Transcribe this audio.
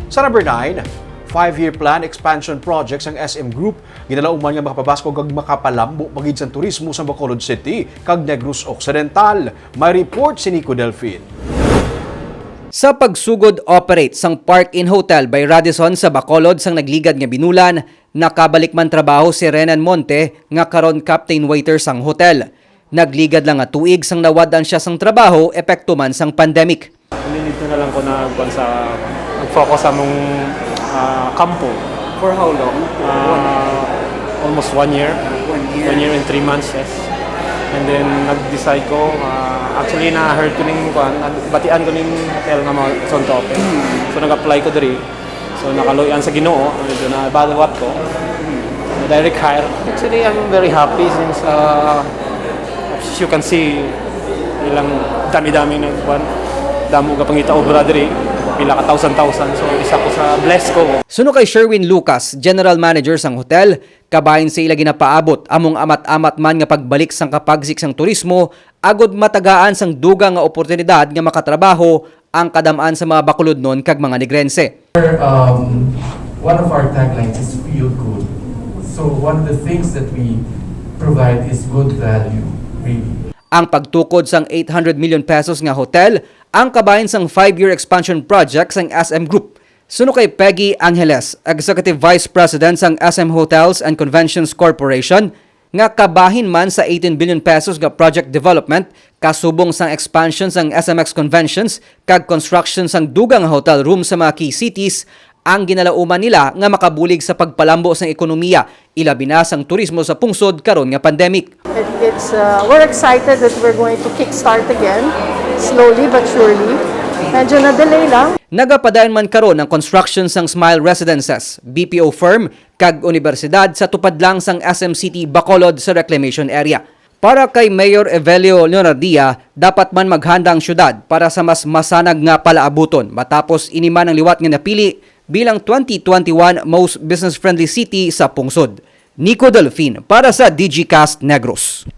Sa number 9, 5-year plan expansion projects ang SM Group ginalauman nga makapabasko kag makapalambo pagid sa turismo sa Bacolod City kag Negros Occidental. May report si Nico Delfin. Sa pagsugod operate sang Park-in Hotel by Radisson sa Bacolod sang nagligad nga binulan, nakabalik man trabaho si Renan Monte nga karon captain waiter sang hotel. Nagligad lang nga tuig sang nawadan siya sang trabaho epekto man sang pandemic. Nilito na lang ko na mag-focus sa mong kampo. For how long? Almost 1 year. 1 year and 3 months, yes. And then nag-decide ko, actually na-heard ko ning batian ko ning hotel nga son to open. So nag-apply ko diri. So nakaluyan sa Ginoo, medyo na evaluate ko. Direct hire. Actually, I'm very happy since as you can see, ilang dami-dami na damo ka pangita obra diri. Pila ka thousand. So isa ko sa bless ko. Suno kay Sherwin Lucas, General Manager sang hotel, kabahin sa ila ginapaabot among amat-amat man nga pagbalik sang kapagsik sang turismo, agod matagaan sang dugang nga oportunidad nga makatrabaho ang kadamaan sa mga Bacolodnon kag mga Negrense. One of our taglines is feel good. So one of the things that we provide is good value, really. Ang pagtukod sang 800 million pesos nga hotel, ang kabahin sang 5-year expansion project sang SM Group. Suno kay Peggy Angeles, Executive Vice President sang SM Hotels and Conventions Corporation, nga kabahin man sa 18 billion pesos nga project development, kasubong sang expansion sang SMX Conventions, kag construction sang dugang hotel room sa mga key cities, ang ginalauman nila nga makabulig sa pagpalambo sang ekonomiya, ilabi na sang turismo sa pungsod karon nga pandemic. We're excited that we're going to kickstart again, slowly but surely. Medyo na-delay lang. Nagapadayon man karon ang construction sang Smile Residences, BPO firm, kag universidad sa tupad lang sang SM City Bacolod sa reclamation area. Para kay Mayor Evelio Leonardia, dapat man maghanda ang syudad para sa mas masanag nga palaabuton matapos iniman ang liwat nga napili bilang 2021 most business-friendly city sa pungsod. Nico Delfin para sa DigiCast Negros.